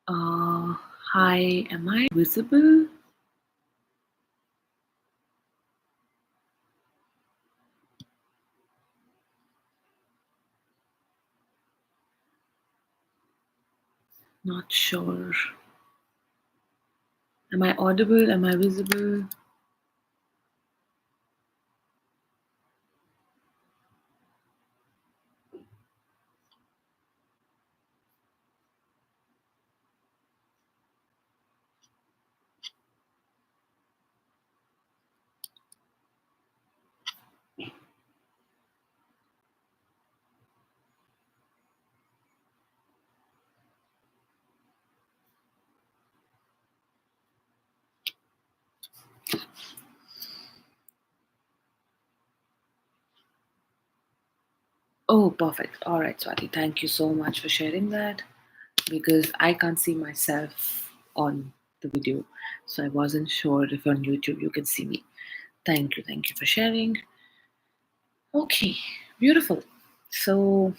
Uh, Hi, am I visible? Not sure. Am I audible? Am I visible? Oh, perfect. All right, Swati. Thank you so much for sharing that because I can't see myself on the video. So I wasn't sure if on YouTube you can see me. Thank you. Thank you for sharing. Okay, beautiful. So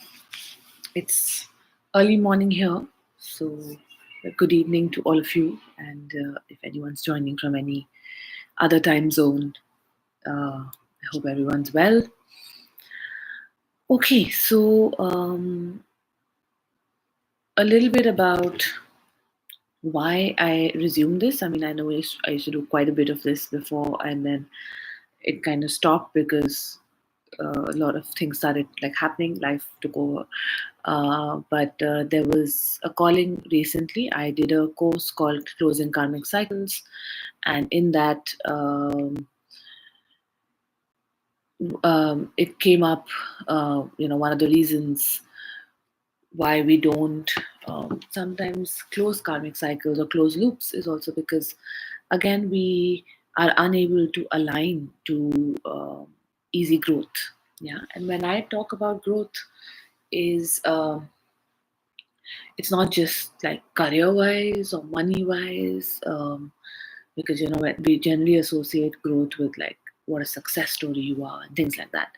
it's early morning here. So good evening to all of you. And if anyone's joining from any other time zone, I hope everyone's well. Okay, so a little bit about why I resumed this. I mean, I know I used to do quite a bit of this before, and then it kind of stopped because a lot of things started like happening. Life took over. But there was a calling recently. I did a course called Closing Karmic Cycles, and in that, it came up. One of the reasons why we don't sometimes close karmic cycles or close loops is also because, again, we are unable to align to easy growth. Yeah, and when I talk about growth, is it's not just like career wise or money wise, because we generally associate growth with like what a success story you are and things like that.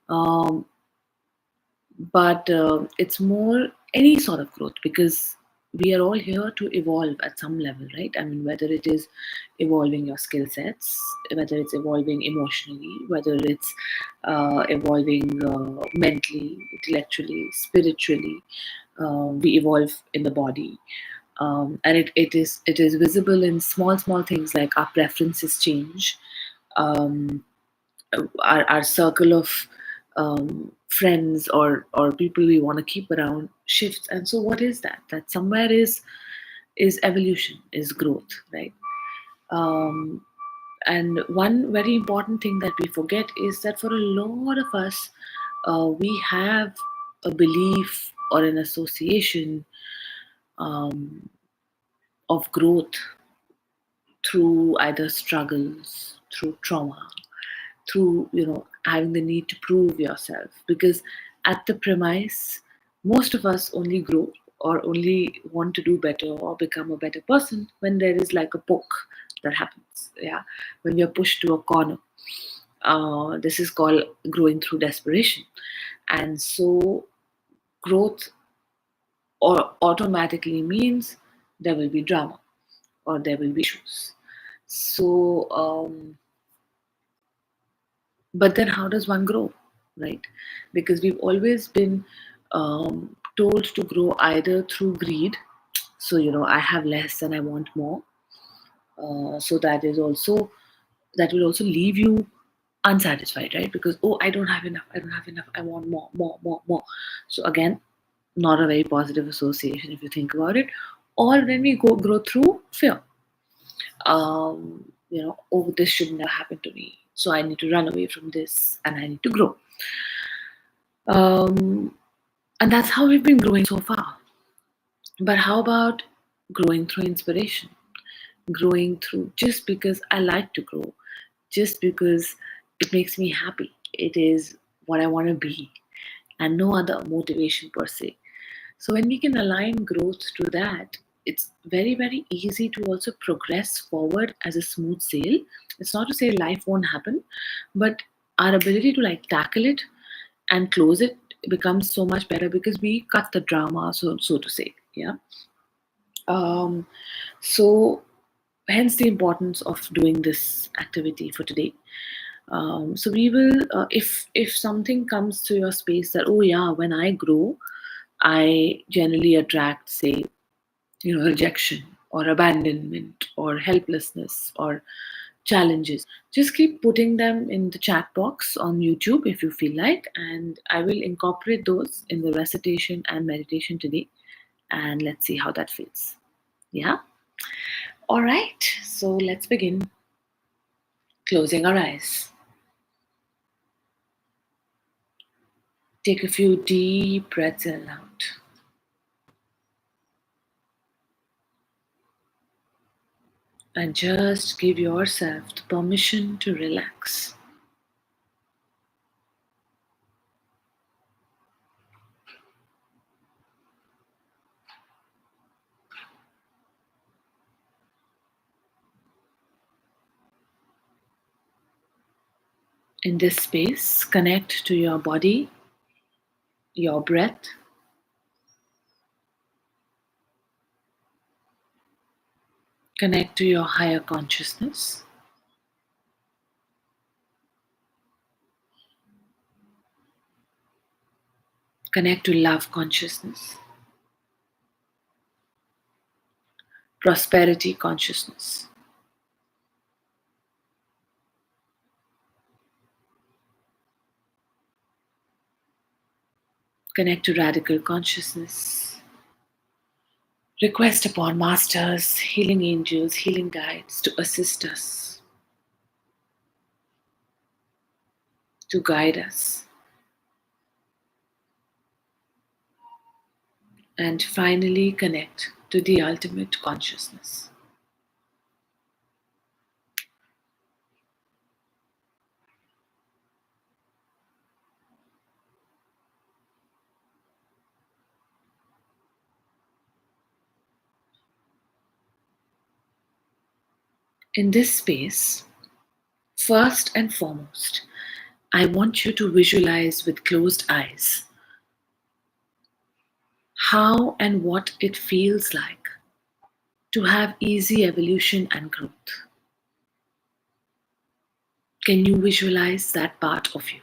Um, but it's more any sort of growth because we are all here to evolve at some level, right? I mean, whether it is evolving your skill sets, whether it's evolving emotionally, whether it's evolving mentally, intellectually, spiritually. We evolve in the body, and it is visible in small things like our preferences change. um, our circle of friends or people we want to keep around shifts, and so what is that somewhere is evolution, is growth, right? Um, and one very important thing that we forget is that for a lot of us, we have a belief or an association um, of growth through either struggles, through trauma, through having the need to prove yourself, because at the premise, most of us only grow or only want to do better or become a better person when there is like a poke that happens. Yeah, when we are pushed to a corner. This is called growing through desperation. And so growth or automatically means there will be drama or there will be issues. So but then how does one grow, right? Because we've always been told to grow either through greed. So I have less and I want more. So that will also leave you unsatisfied, right? Because, oh, I don't have enough, I want more. So again, not a very positive association if you think about it. Or when we grow through fear, oh, this should never happen to me, so I need to run away from this and I need to grow. um, and that's how we've been growing so far. But how about growing through inspiration, growing through just because I like to grow, just because it makes me happy, it is what I want to be, and no other motivation per se. So when we can align growth to that, it's very, very easy to also progress forward as a smooth sail. It's not to say life won't happen, but our ability to like tackle it and close it becomes so much better because we cut the drama, so to say. Yeah. Um, so, hence the importance of doing this activity for today. So we will, if something comes to your space that, oh yeah, when I grow, I generally attract, say, rejection or abandonment or helplessness or challenges, just keep putting them in the chat box on YouTube if you feel like, and I will incorporate those in the recitation and meditation today, and let's see how that feels. Yeah. All right, so let's begin. Closing our eyes, take a few deep breaths in and out, and just give yourself the permission to relax. In this space, connect to your body, your breath, connect to your higher consciousness, connect to love consciousness, prosperity consciousness, connect to radical consciousness. Request upon masters, healing angels, healing guides to assist us, to guide us, and finally connect to the ultimate consciousness. In this space, first and foremost, I want you to visualize with closed eyes how and what it feels like to have easy evolution and growth. Can you visualize that part of you?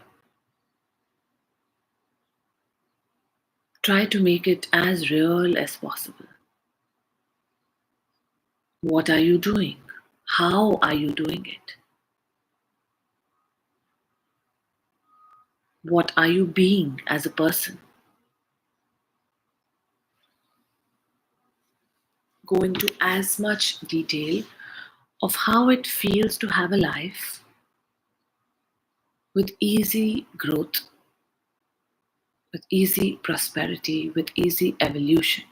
Try to make it as real as possible. What are you doing? How are you doing it? What are you being as a person? Go into as much detail of how it feels to have a life with easy growth, with easy prosperity, with easy evolution.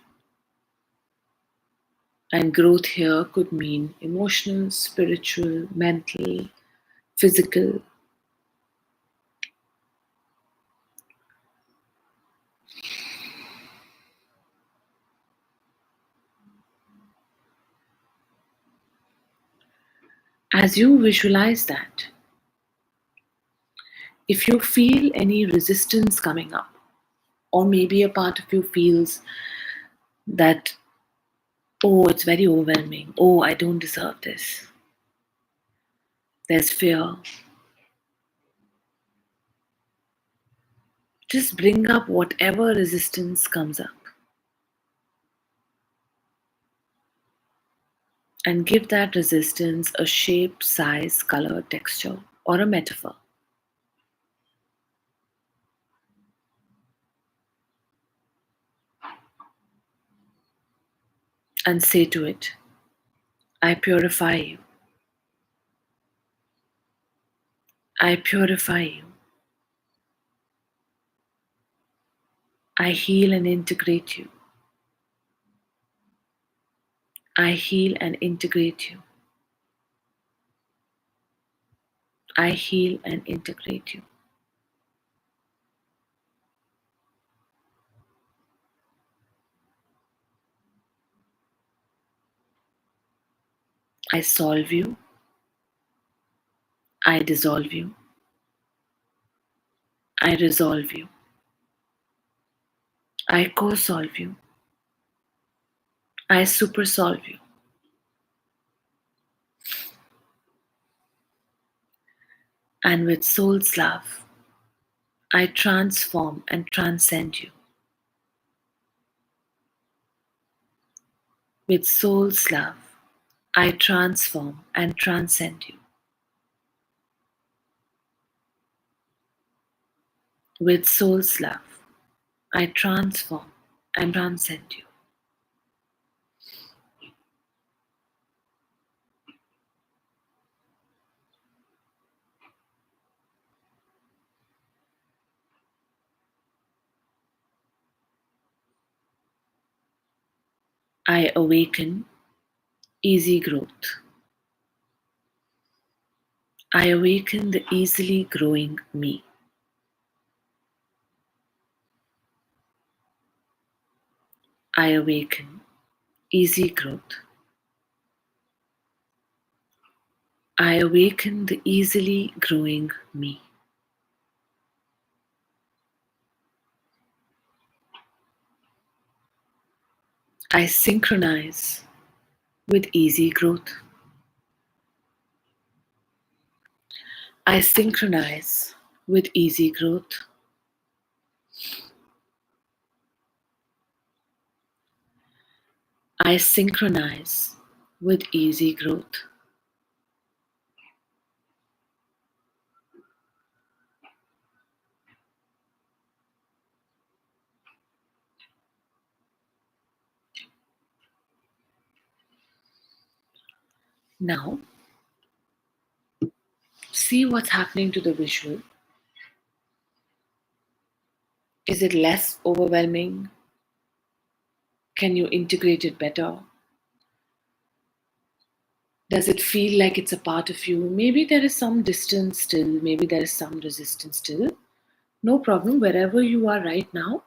And growth here could mean emotional, spiritual, mental, physical. As you visualize that, if you feel any resistance coming up, or maybe a part of you feels that, oh, it's very overwhelming, oh, I don't deserve this, there's fear, just bring up whatever resistance comes up and give that resistance a shape, size, color, texture, or a metaphor. And say to it, I purify you. I purify you. I heal and integrate you. I heal and integrate you. I heal and integrate you. I solve you. I dissolve you. I resolve you. I co solve you. I supersolve you. And with soul's love, I transform and transcend you. With soul's love, I transform and transcend you. With soul's love, I transform and transcend you. I awaken easy growth. I awaken the easily growing me. I awaken easy growth. I awaken the easily growing me. I synchronize with easy growth. I synchronize with easy growth. I synchronize with easy growth. Now, see what's happening to the visual. Is it less overwhelming? Can you integrate it better? Does it feel like it's a part of you? Maybe there is some distance still, maybe there is some resistance still. No problem, wherever you are right now,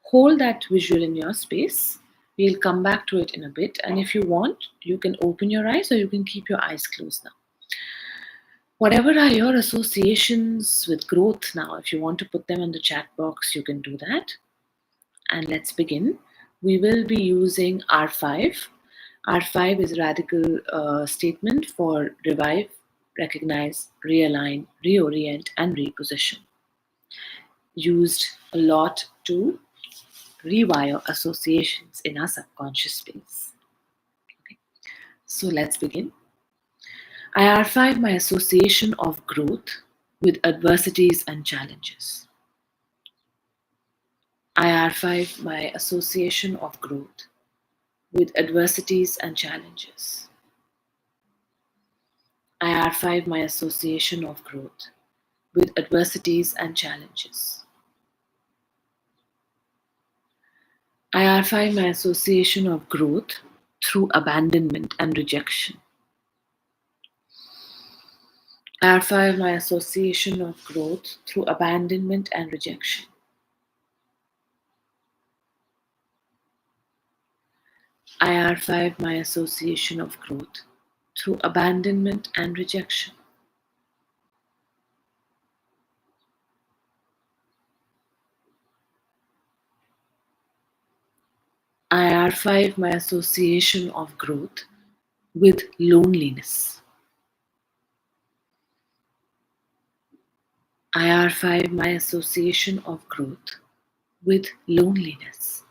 hold that visual in your space. We'll come back to it in a bit. And if you want, you can open your eyes or you can keep your eyes closed now. Whatever are your associations with growth now, if you want to put them in the chat box, you can do that. And let's begin. We will be using R5. R5 is a radical statement for revive, recognize, realign, reorient, and reposition. Used a lot to rewire associations in our subconscious space. Okay. So let's begin. I R5 my association of growth with adversities and challenges. I R5 my association of growth with adversities and challenges. I R5 my association of growth with adversities and challenges. I R5 my association of growth through abandonment and rejection. I R5 my association of growth through abandonment and rejection. I R5 my association of growth through abandonment and rejection. I R5 my association of growth with loneliness. I R5 my association of growth with loneliness.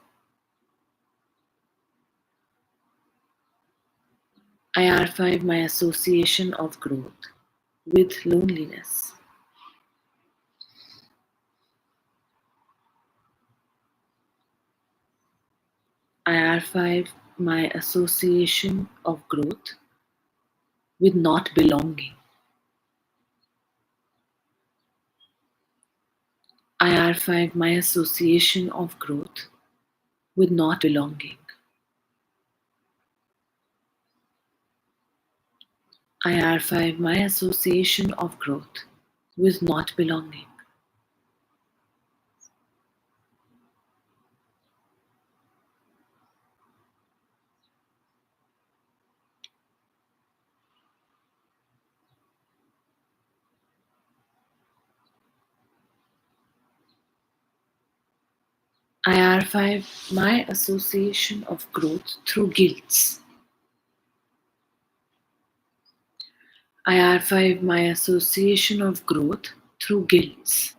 I R5 my association of growth with loneliness. I R5 my association of growth with not belonging. I R5 my association of growth with not belonging. I R5 my association of growth with not belonging. IR5, my association of growth through guilts. IR5, my association of growth through guilts.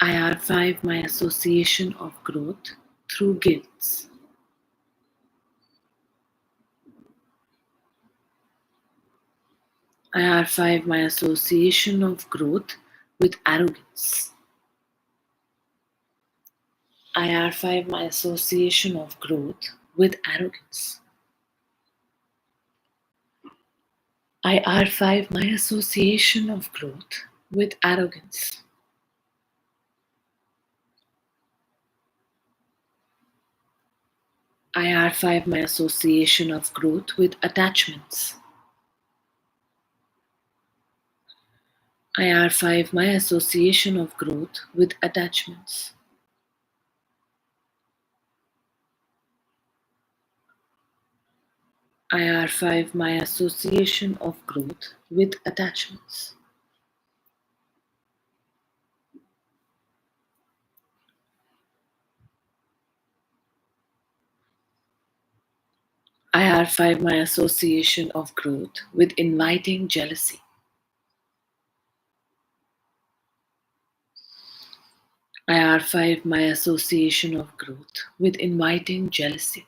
IR5, my association of growth through guilts. IR5, my association of growth with arrogance. IR5, my association of growth with arrogance. IR5, my association of growth with arrogance. IR5, my association of growth with attachments. IR5, my association of growth with attachments. IR5, my association of growth with attachments. IR5, my association of growth with inviting jealousy. IR5, my association of growth with inviting jealousy.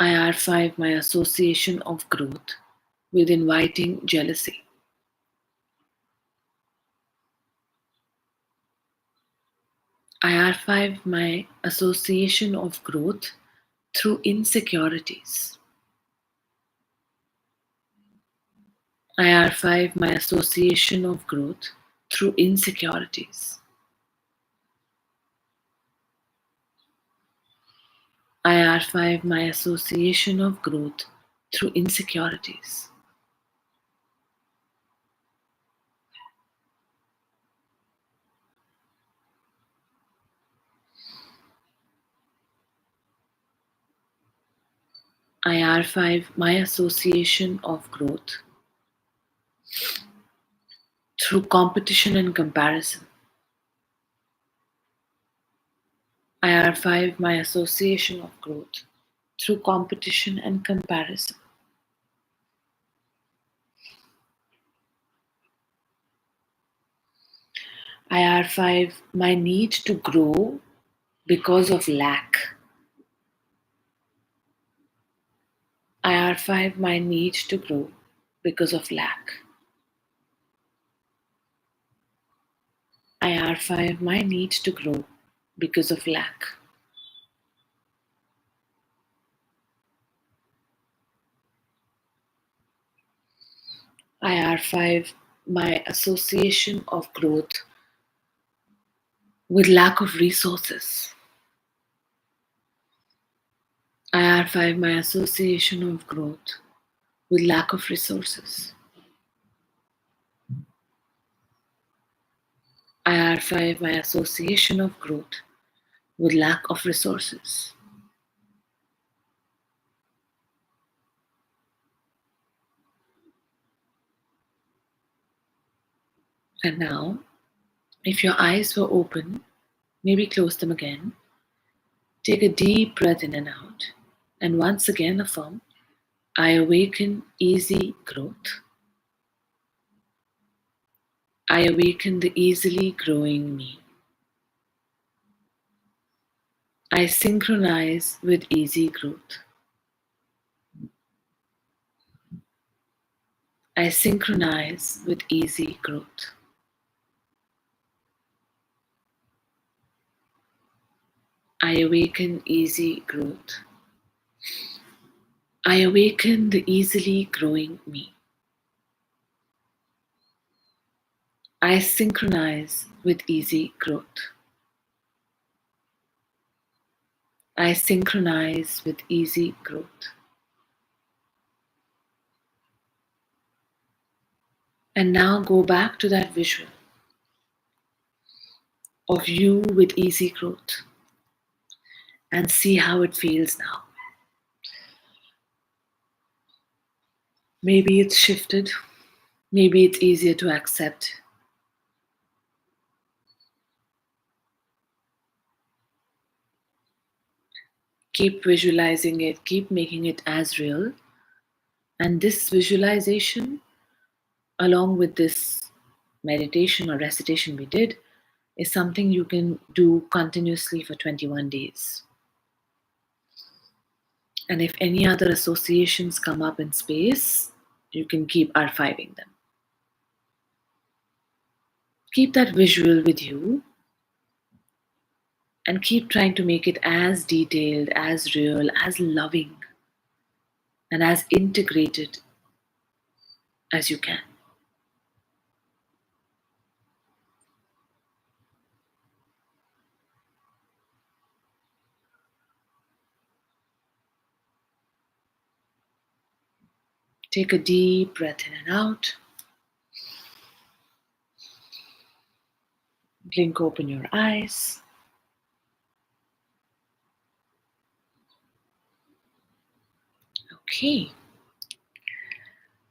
IR5, my association of growth with inviting jealousy. IR5, my association of growth through insecurities. IR5, my association of growth through insecurities. IR5, my association of growth through insecurities. IR5, my association of growth through competition and comparison. IR5, my association of growth through competition and comparison. IR5, my need to grow because of lack. IR5, my need to grow because of lack. IR5, my need to grow because of lack. IR5, my association of growth with lack of resources. IR5, my association of growth with lack of resources. IR5, my association of growth with lack of resources. And now, if your eyes were open, maybe close them again. Take a deep breath in and out, and once again affirm, I awaken easy growth. I awaken the easily growing me. I synchronize with easy growth. I synchronize with easy growth. I awaken easy growth. I awaken the easily growing me. I synchronize with easy growth. I synchronize with easy growth. And now go back to that visual of you with easy growth and see how it feels now. Maybe it's shifted, Maybe it's easier to accept. Keep visualizing it, keep making it as real. And this visualization, along with this meditation or recitation we did, is something you can do continuously for 21 days. And if any other associations come up in space, you can keep archiving them. Keep that visual with you and keep trying to make it as detailed, as real, as loving, and as integrated as you can. Take a deep breath in and out. Blink open your eyes. Okay,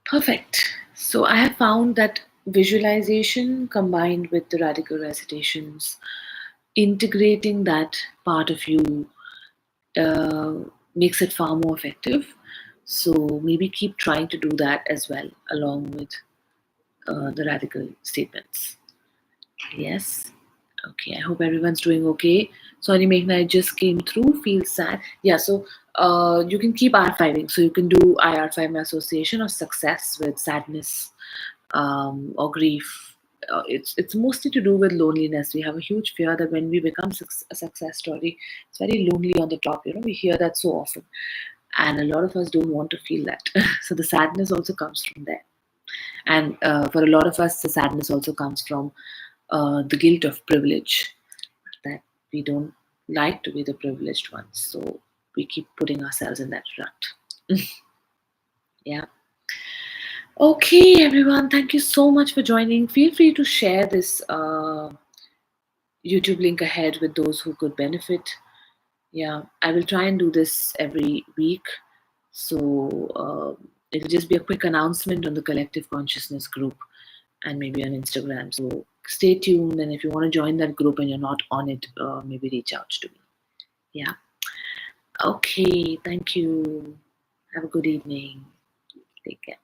perfect. So I have found that visualization combined with the radical recitations, integrating that part of you uh, makes it far more effective. So maybe keep trying to do that as well, along with the radical statements. Yes. Okay. I hope everyone's doing okay. Sorry, Meghna, I just came through. Feel sad. Yeah. So you can keep archiving. So you can do IR5 association of success with sadness or grief. It's mostly to do with loneliness. We have a huge fear that when we become a success story, it's very lonely on the top. We hear that so often, and a lot of us don't want to feel that. So the sadness also comes from there, and for a lot of us, the sadness also comes from the guilt of privilege, that we don't like to be the privileged ones. So we keep putting ourselves in that rut. Yeah. Okay, everyone. Thank you so much for joining. Feel free to share this YouTube link ahead with those who could benefit. Yeah, I will try and do this every week. So it'll just be a quick announcement on the Collective Consciousness group and maybe on Instagram. So stay tuned. And if you want to join that group and you're not on it, maybe reach out to me. Yeah. Okay. Thank you. Have a good evening. Take care.